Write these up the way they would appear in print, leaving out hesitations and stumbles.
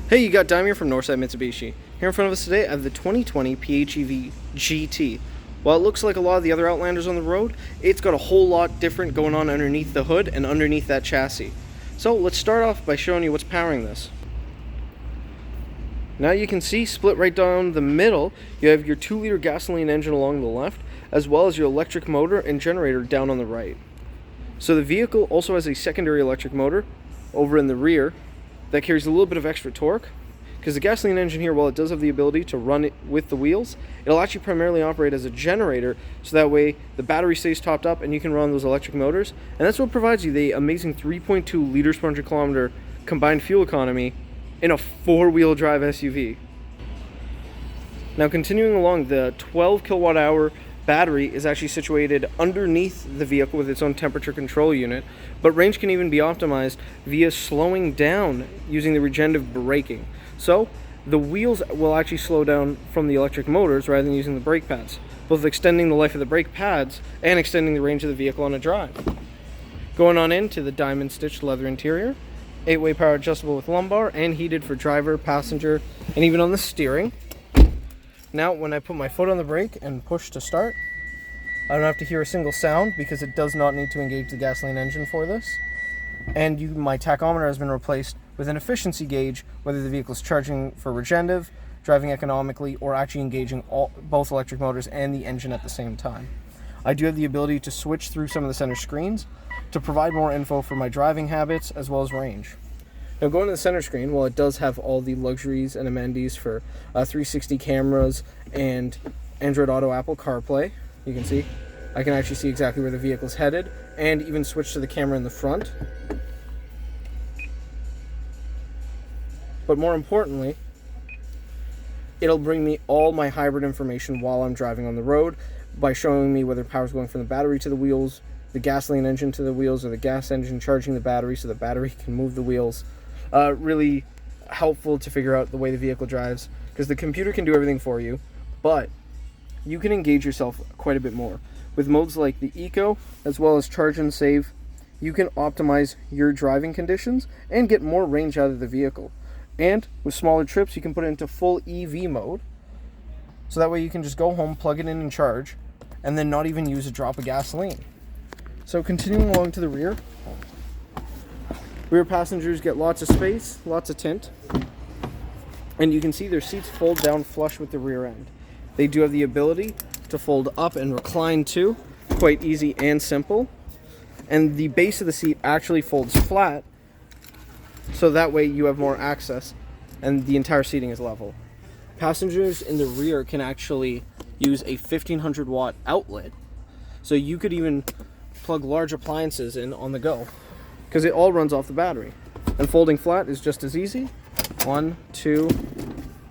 Hey, you got Daime here from Northside Mitsubishi. Here in front of us today, I have the 2020 PHEV GT. While it looks like a lot of the other Outlanders on the road, it's got a whole lot different going on underneath the hood and underneath that chassis. So let's start off by showing you what's powering this. Now you can see, split right down the middle, you have your 2-liter gasoline engine along the left, as well as your electric motor and generator down on the right. So the vehicle also has a secondary electric motor over in the rear that carries a little bit of extra torque, because the gasoline engine here, while it does have the ability to run it with the wheels, it'll actually primarily operate as a generator, so that way the battery stays topped up and you can run those electric motors, and that's what provides you the amazing 3.2 liters per 100 kilometer combined fuel economy in a 4-wheel drive SUV. Now continuing along, the 12 kilowatt hour battery is actually situated underneath the vehicle with its own temperature control unit, but range can even be optimized via slowing down using the regenerative braking. So the wheels will actually slow down from the electric motors rather than using the brake pads, both extending the life of the brake pads and extending the range of the vehicle on a drive. Going on into the diamond stitched leather interior, 8-way power adjustable with lumbar and heated for driver, passenger, and even on the steering. Now, when I put my foot on the brake and push to start, I don't have to hear a single sound because it does not need to engage the gasoline engine for this. And my tachometer has been replaced with an efficiency gauge, whether the vehicle is charging for regenerative, driving economically, or actually engaging both electric motors and the engine at the same time. I do have the ability to switch through some of the center screens to provide more info for my driving habits as well as range. Now going to the center screen, while it does have all the luxuries and amenities for 360 cameras and Android Auto, Apple CarPlay, you can see I can actually see exactly where the vehicle's headed and even switch to the camera in the front. But more importantly, it'll bring me all my hybrid information while I'm driving on the road by showing me whether power's going from the battery to the wheels, the gasoline engine to the wheels, or the gas engine charging the battery so the battery can move the wheels. Really helpful to figure out the way the vehicle drives, because the computer can do everything for you, but you can engage yourself quite a bit more. With modes like the Eco, as well as Charge and Save, you can optimize your driving conditions and get more range out of the vehicle. And with smaller trips, you can put it into full EV mode, so that way you can just go home, plug it in and charge, and then not even use a drop of gasoline. So continuing along to the rear, rear passengers get lots of space, lots of tint, and you can see their seats fold down flush with the rear end. They do have the ability to fold up and recline too, quite easy and simple, and the base of the seat actually folds flat, so that way you have more access and the entire seating is level. Passengers in the rear can actually use a 1500 watt outlet, so you could even plug large appliances in on the go, because it all runs off the battery. And folding flat is just as easy. 1, 2,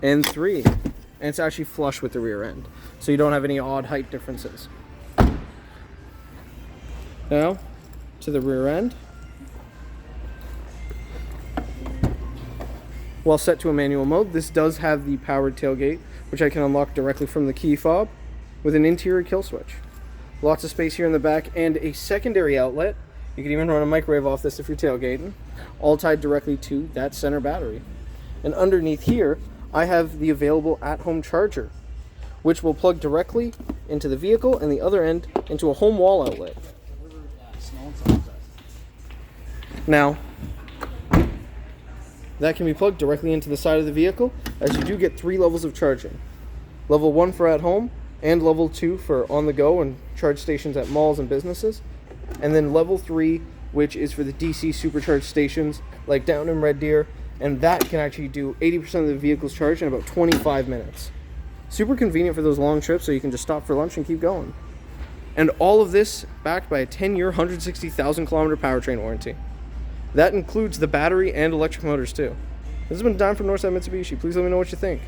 and 3. And it's actually flush with the rear end, so you don't have any odd height differences. Now, to the rear end. While set to a manual mode, this does have the powered tailgate, which I can unlock directly from the key fob with an interior kill switch. Lots of space here in the back and a secondary outlet. You can even run a microwave off this if you're tailgating, all tied directly to that center battery. And underneath here, I have the available at-home charger, which will plug directly into the vehicle and the other end into a home wall outlet. Now, that can be plugged directly into the side of the vehicle, as you do get 3 levels of charging. Level 1 for at home, and level 2 for on the go and charge stations at malls and businesses. And then level 3, which is for the DC supercharged stations like down in Red Deer, and that can actually do 80% of the vehicle's charge in about 25 minutes. Super convenient for those long trips, so you can just stop for lunch and keep going. And all of this backed by a 10-year, 160,000 kilometer powertrain warranty. That includes the battery and electric motors too. This has been Daime from Northside Mitsubishi. Please let me know what you think.